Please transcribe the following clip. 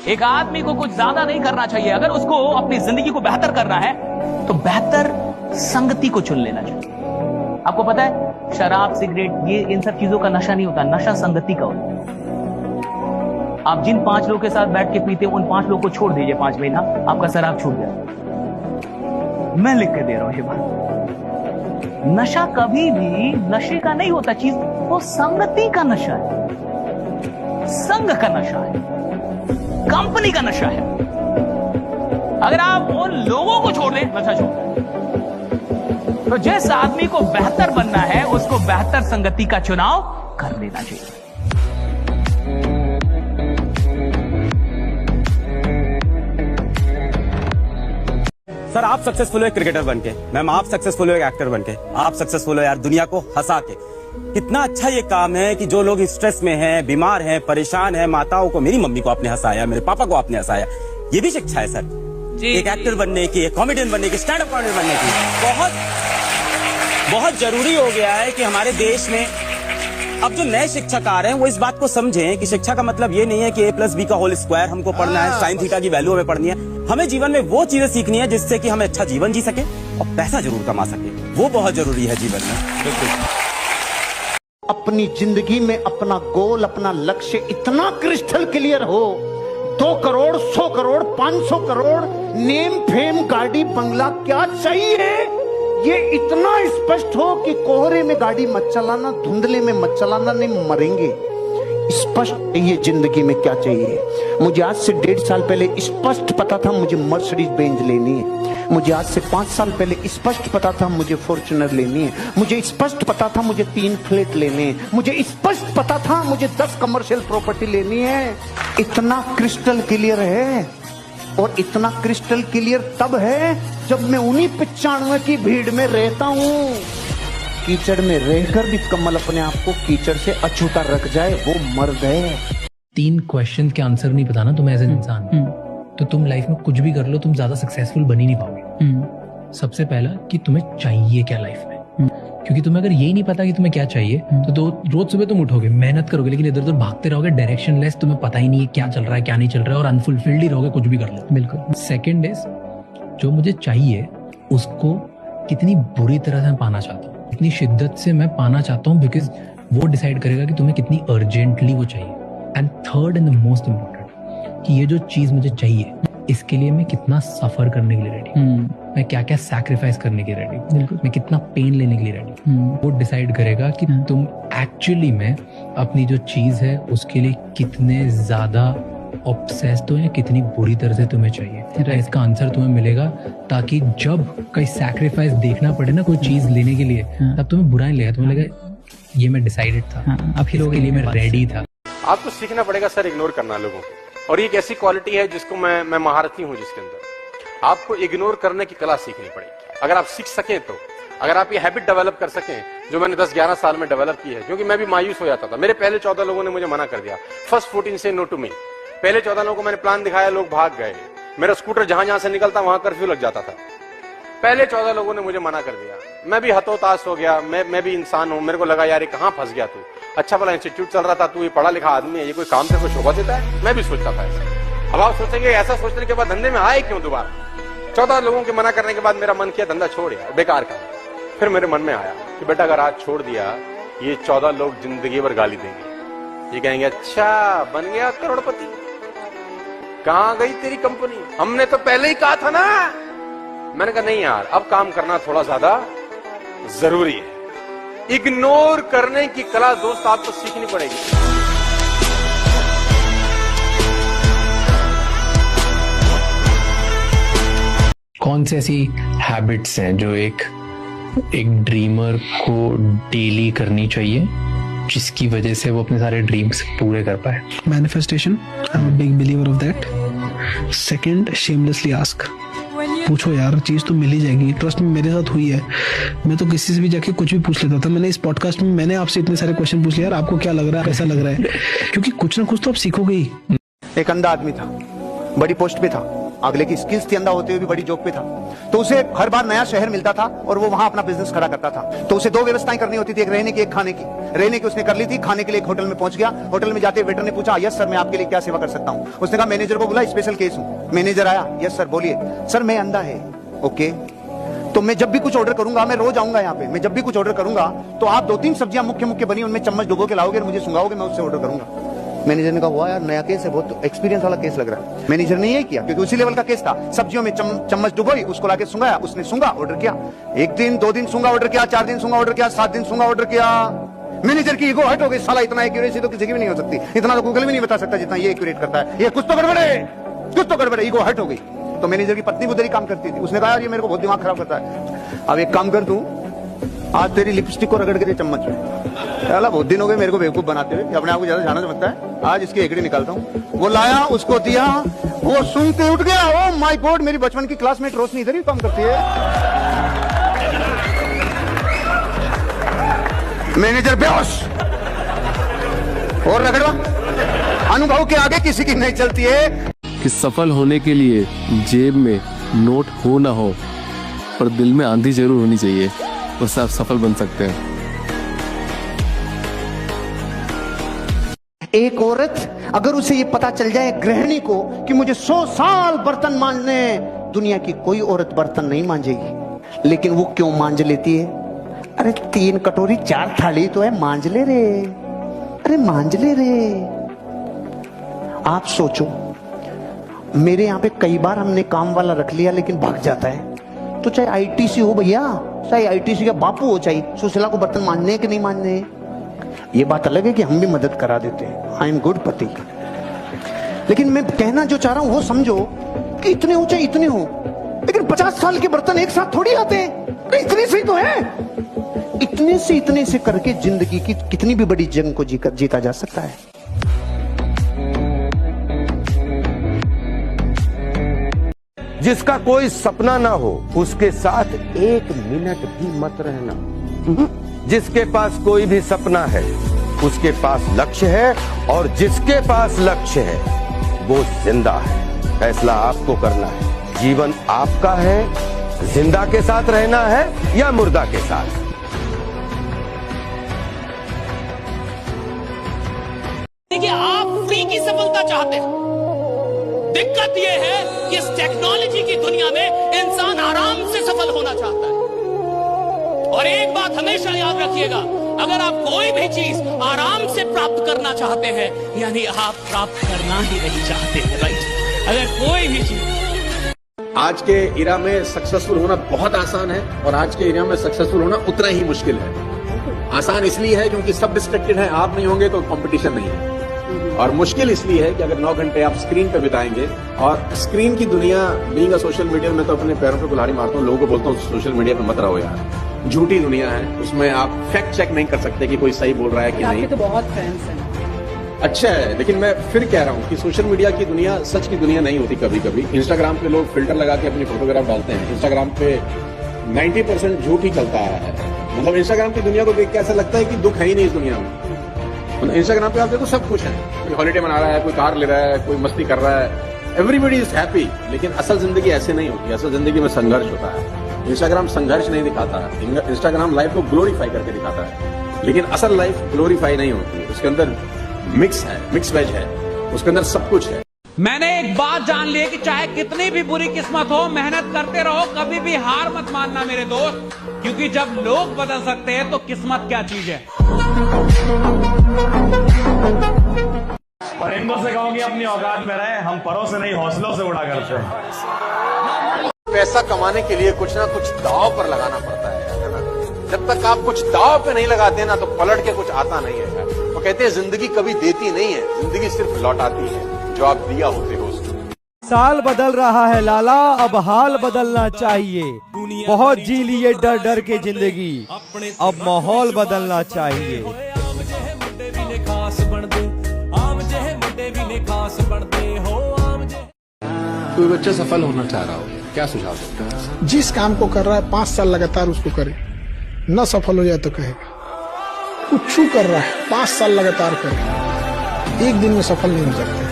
एक आदमी को कुछ ज्यादा नहीं करना चाहिए। अगर उसको अपनी जिंदगी को बेहतर करना है तो बेहतर संगति को चुन लेना चाहिए। आपको पता है शराब, सिगरेट, ये इन सब चीजों का नशा नहीं होता, नशा संगति का होता है। आप जिन 5 लोगों के साथ बैठ के पीते हैं उन 5 लोगों को छोड़ दीजिए 5 महीना, आपका शराब छूट जाए। मैं लिख के दे रहा हूं ये बात। नशा कभी भी नशे का नहीं होता चीज, वो संगति का नशा है, संग का नशा है, कंपनी का नशा है। अगर आप उन लोगों को छोड़ दें, नशा छोड़ दें। तो जिस आदमी को बेहतर बनना है उसको बेहतर संगति का चुनाव कर लेना चाहिए। सर आप सक्सेसफुल हो एक क्रिकेटर बनके, मैम आप सक्सेसफुल हो एक एक्टर बनके, आप सक्सेसफुल हो यार दुनिया को हंसा के। कितना अच्छा ये काम है कि जो लोग स्ट्रेस में हैं, बीमार हैं, परेशान हैं, माताओं को, मेरी मम्मी को आपने हंसाया, मेरे पापा को आपने हंसाया, ये भी शिक्षा है सर। एक एक्टर बनने की, एक कॉमेडियन बनने की, स्टैंड अप कॉमेडियन बनने की बहुत जरूरी हो गया है कि हमारे देश में अब जो नए शिक्षक आ रहे हैं वो इस बात को समझें कि शिक्षा का मतलब ये नहीं है कि A+B का होल स्क्वायर हमको पढ़ना है, साइन थीटा की वैल्यू हमें पढ़नी है। हमें जीवन में वो चीजें सीखनी है जिससे कि हमें अच्छा जीवन जी सके और पैसा जरूर कमा सके, वो बहुत जरूरी है जीवन में। बिल्कुल अपनी जिंदगी में अपना गोल, अपना लक्ष्य इतना क्रिस्टल क्लियर हो, 2 करोड़, 100 करोड़, 500 करोड़, नेम फेम, गाड़ी, बंगला, क्या चाहिए ये इतना स्पष्ट हो कि कोहरे में गाड़ी मत चलाना, धुंधले में मत चलाना, नहीं मरेंगे। स्पष्ट चाहिए जिंदगी में क्या चाहिए। मुझे आज से 1.5 साल पहले स्पष्ट पता था मुझे मर्सिडीज बेंज लेनी है। मुझे आज से 5 साल पहले स्पष्ट पता था मुझे फॉर्च्यूनर लेनी है। मुझे स्पष्ट पता था मुझे 3 फ्लैट लेने हैं। मुझे स्पष्ट पता था मुझे 10 कमर्शियल प्रॉपर्टी लेनी है। इतना क्रिस्टल क्लियर है, और इतना क्रिस्टल क्लियर तब है जब मैं उन्हीं 95 की भीड़ में रहता हूँ। कीचड़ में रहकर भी कमल अपने आप को कीचड़ से अछूता रख जाए, वो मर्द है। 3 क्वेश्चन के आंसर नहीं पता ना तुम एज एन इंसान, तो तुम लाइफ में कुछ भी कर लो तुम ज्यादा सक्सेसफुल बन ही नहीं पाओगे। सबसे पहला कि तुम्हें चाहिए क्या लाइफ में, क्योंकि तुम्हें अगर यही नहीं पता कि तुम्हें क्या चाहिए तो रोज सुबह तुम उठोगे, मेहनत करोगे, लेकिन इधर उधर भागते रहोगे, डायरेक्शन लेस, तुम्हें पता ही नहीं है क्या चल रहा है क्या नहीं चल रहा है, और अनफुलफिल्ड ही रहोगे कुछ भी कर लो। बिल्कुल। सेकंड इज जो मुझे चाहिए उसको कितनी बुरी तरह से मैं पाना चाहता हूँ, कितनी शिद्दत से मैं पाना चाहता हूँ, बिकॉज वो डिसाइड करेगा कि तुम्हें कितनी अर्जेंटली वो चाहिए। And third and the most important कि ये जो चीज मुझे चाहिए इसके लिए मैं कितना सफर करने के लिए रेडी, मैं क्या क्या सैक्रिफाइस करने के लिए रेडी, मैं कितना पेन लेने के लिए रेडी, वो डिसाइड करेगा कि तुम एक्चुअली में अपनी जो चीज है उसके लिए कितने ज्यादा ऑब्सेस्ड हो या कितनी बुरी तरह से तुम्हें चाहिए। इसका आंसर तुम्हें मिलेगा, ताकि जब कहीं सैक्रिफाइस देखना पड़े ना कोई चीज लेने के लिए, तब तुम्हें बुरा नहीं लगेगा, तुम्हें लगेगा ये मैं डिसाइडेड था, अब लोगों के लिए मैं रेडी था। आपको सीखना पड़ेगा सर इग्नोर करना लोगों को, और ये एक ऐसी क्वालिटी है जिसको मैं महारथी हूँ, जिसके अंदर आपको इग्नोर करने की कला सीखनी पड़ेगी। अगर आप सीख सकें तो, अगर आप ये हैबिट डेवलप कर सकें जो मैंने 10-11 साल में डेवलप की है, क्योंकि मैं भी मायूस हो जाता था। मेरे पहले 14 लोगों ने मुझे मना कर दिया, फर्स्ट 14 से नो टू मी। पहले 14 लोगों को मैंने प्लान दिखाया, लोग भाग गए। मेरा स्कूटर जहां जहां से निकलता वहां कर्फ्यू लग जाता था। पहले 14 लोगों ने मुझे मना कर दिया, मैं भी हतोताश हो गया। मैं भी इंसान हूं, मेरे को लगा यार ये कहां फंस गया तू, अच्छा भला इंस्टीट्यूट चल रहा था, तू ये पढ़ा लिखा आदमी है, ये कोई काम से कोई शोभा देता है, मैं भी सोचता था ऐसा। अब आप सोचेंगे ऐसा सोचने के बाद धंधे में आए क्यों दोबारा। 14 लोगों के मना करने के बाद मेरा मन किया धंधा छोड़ यार, बेकार का। फिर मेरे मन में आया कि बेटा अगर आज छोड़ दिया, ये 14 लोग जिंदगी भर गाली देंगे, ये कहेंगे अच्छा बन गया करोड़पति, कहां गई तेरी कंपनी, हमने तो पहले ही कहा था ना। मैंने कहा नहीं यार, अब काम करना थोड़ा ज्यादा जरूरी है। इग्नोर करने की कला दोस्त आपको सीखनी पड़ेगी। कौन सी ऐसी हैबिट्स हैं जो एक ड्रीमर को डेली करनी चाहिए जिसकी वजह से वो अपने सारे ड्रीम्स पूरे कर पाए? Manifestation, I am a big believer of that. Second, shamelessly ask, पूछो यार, चीज तो मिल ही जाएगी। ट्रस्ट में मेरे साथ हुई है, मैं तो किसी से भी जाके कुछ भी पूछ लेता था। मैंने इस पॉडकास्ट में मैंने आपसे इतने सारे क्वेश्चन पूछ लिया, यार आपको क्या लग रहा है, कैसा लग रहा है, क्योंकि कुछ ना कुछ तो आप सीखोगे ही। एक अंधा आदमी था, बड़ी पोस्ट पे था, अगले की स्किल्स थी, अंधा होते हुए भी बड़ी जॉब पे था। तो उसे हर बार नया शहर मिलता था और वो वहां अपना बिजनेस खड़ा करता था। तो उसे 2 व्यवस्थाएं करनी होती थी, एक रहने की, एक खाने की। रहने की उसने कर ली थी, खाने के लिए एक होटल में पहुंच गया। होटल में जाते वेटर ने पूछा, यस सर मैं आपके लिए क्या सेवा कर सकता हूं। उसने कहा मैनेजर को बुला, स्पेशल केस हूं। मैनेजर आया, यस सर बोलिए। सर मैं अंधा है। ओके, तो मैं जब भी कुछ ऑर्डर करूंगा, मैं रोज आऊंगा यहाँ पे, मैं जब भी कुछ ऑर्डर करूंगा तो आप 2-3 सब्जियां मुख्य मुख्य बनी उनमें चम्मच डुबो के लाओगे और मुझे सुंगाओगे, मैं उससे ऑर्डर करूंगा। मैनेजर ने कहा हुआ यार नया केस है, बहुत एक्सपीरियंस वाला केस लग रहा है। मैनेजर ने यही किया क्योंकि उसी लेवल का केस था। सब्जियों में चम्मच डुबोई, उसको लाके सुंगाया, उसने सुंगा, ऑर्डर किया। 1 दिन 2 दिन सुंगा, ऑर्डर किया। 4 दिन सुंगा, ऑर्डर किया। 7 दिन सुंगा, ऑर्डर किया। मैनेजर की ईगो हट हो गई, साला इतना एक्यूरेसी तो किसी की भी नहीं हो सकती, इतना तो गूगल भी नहीं बता सकता जितना ये एक्यूरेट करता है, ये कुछ तो गड़बड़ है, कुछ तो गड़बड़ है। ईगो हट हो गई। तो मैनेजर की पत्नी बुद्धि काम करती थी, उसने कहा यार ये मेरे को बहुत दिमाग खराब करता है, अब एक काम कर तू, आज तेरी लिपस्टिक को रगड़ के दे चम्मच में। साला बहुत दिन हो गए मेरे को बेवकूफ बनाते हुए, अपने आप को ज्यादा जाना समझता है, आज इसकी एकड़ी निकालता हूँ। वो लाया, उसको दिया, वो सुन के उठ गया। ओ माय गॉड, मेरी बचपन की क्लासमेट रोशनी इधर ही काम करती है। मैनेजर बेहोश और रगड़वा, अनुभव के आगे किसी की नहीं चलती है। कि सफल होने के लिए जेब में नोट हो ना हो, पर दिल में आंधी जरूर होनी चाहिए, उससे आप सफल बन सकते हैं। एक औरत अगर उसे ये पता चल जाए गृहिणी को कि मुझे 100 साल बर्तन मांजने, दुनिया की कोई औरत बर्तन नहीं मांजेगी, लेकिन वो क्यों मांज लेती है? अरे 3 कटोरी 4 थाली तो है, मांज ले रे, अरे मांज ले रे। आप सोचो, मेरे यहाँ पे कई बार हमने काम वाला रख लिया लेकिन भाग जाता है, तो चाहे आईटीसी हो भैया, चाहे आईटीसी का बापू हो, चाहे सुशीला को बर्तन मांजने के नहीं मांजने, ये बात अलग है कि हम भी मदद करा देते हैं, आई एम गुड पति। लेकिन मैं कहना जो चाह रहा हूं वो समझो कि इतने हो चाहे इतने हो, लेकिन 50 साल के बर्तन एक साथ थोड़ी आते हैं, इतने से ही तो है। इतने से करके जिंदगी की कितनी भी बड़ी जंग को जीता जा सकता है। जिसका कोई सपना ना हो उसके साथ 1 मिनट भी मत रहना। जिसके पास कोई भी सपना है उसके पास लक्ष्य है, और जिसके पास लक्ष्य है वो जिंदा है। फैसला आपको करना है, जीवन आपका है, जिंदा के साथ रहना है या मुर्दा के साथ। देखिए, आप फ्री की सफलता चाहते हैं, दिक्कत यह है कि इस टेक्नोलॉजी की दुनिया में इंसान आराम से सफल होना चाहता है। और एक बात हमेशा याद रखिएगा, अगर आप कोई भी चीज आराम से प्राप्त करना चाहते हैं, यानी आप प्राप्त करना ही नहीं चाहते हैं, राइट? अगर कोई भी चीज, आज के इरा में सक्सेसफुल होना बहुत आसान है और आज के इरा में सक्सेसफुल होना उतना ही मुश्किल है। आसान इसलिए है क्योंकि सब डिस्ट्रैक्टेड है, आप नहीं होंगे तो कंपटीशन नहीं है। और मुश्किल इसलिए है कि अगर 9 घंटे आप स्क्रीन पे बिताएंगे, और स्क्रीन की दुनिया बीइंग अ सोशल मीडिया में, तो अपने पैरों पे कुल्हाड़ी मारता हूँ, लोगों को बोलता हूँ सोशल मीडिया पे मत रहो यार, झूठी दुनिया है, उसमें आप फैक्ट चेक नहीं कर सकते कि कोई सही बोल रहा है कि नहीं। तो बहुत फ्रेंड्स हैं। अच्छा है, लेकिन मैं फिर कह रहा हूँ कि सोशल मीडिया की दुनिया सच की दुनिया नहीं होती। कभी कभी इंस्टाग्राम पे लोग फिल्टर लगा के अपनी फोटोग्राफ डालते हैं, इंस्टाग्राम पे 90% झूठ ही चलता है। मतलब इंस्टाग्राम की दुनिया को देख के ऐसा लगता है कि दुख है ही नहीं इस दुनिया में। इंस्टाग्राम पे आप देखो सब कुछ है, कोई हॉलीडे मना रहा है, कोई कार ले रहा है, कोई मस्ती कर रहा है, एवरीबडी इज हैप्पी। लेकिन असल जिंदगी ऐसे नहीं होती, असल जिंदगी में संघर्ष होता है। इंस्टाग्राम संघर्ष नहीं दिखाता है, इंस्टाग्राम लाइफ को ग्लोरीफाई करके दिखाता है, लेकिन असल लाइफ ग्लोरीफाई नहीं होती है। उसके अंदर मिक्स है, मिक्स वेज है, उसके अंदर सब कुछ है। मैंने एक बात जान ली कि चाहे कितनी भी बुरी किस्मत हो, मेहनत करते रहो, कभी भी हार मत मानना मेरे दोस्त, क्योंकि जब लोग बदल सकते हैं तो किस्मत क्या चीज है। और इनको से कहो कि अपनी औकात में रहे, हम परों से नहीं हौसलों से उड़ा करते हैं। पैसा कमाने के लिए कुछ ना कुछ दाव पर लगाना पड़ता है ना। जब तक आप कुछ दाव पे नहीं लगाते ना, तो पलट के कुछ आता नहीं है। वो कहते हैं जिंदगी कभी देती नहीं है, जिंदगी सिर्फ लौटाती है जो आप दिया होते हो उसको। साल बदल रहा है लाला, अब हाल बदलना चाहिए। बहुत जी लिए डर डर के जिंदगी, अब माहौल बदलना चाहिए। कोई बच्चा सफल होना चाह रहा हो, क्या सुझाव देते हैं? जिस काम को कर रहा है 5 साल लगातार उसको करे, न सफल हो जाए तो कहेगा। कुछ कर रहा है 5 साल लगातार करे, एक दिन में सफल नहीं हो सकता।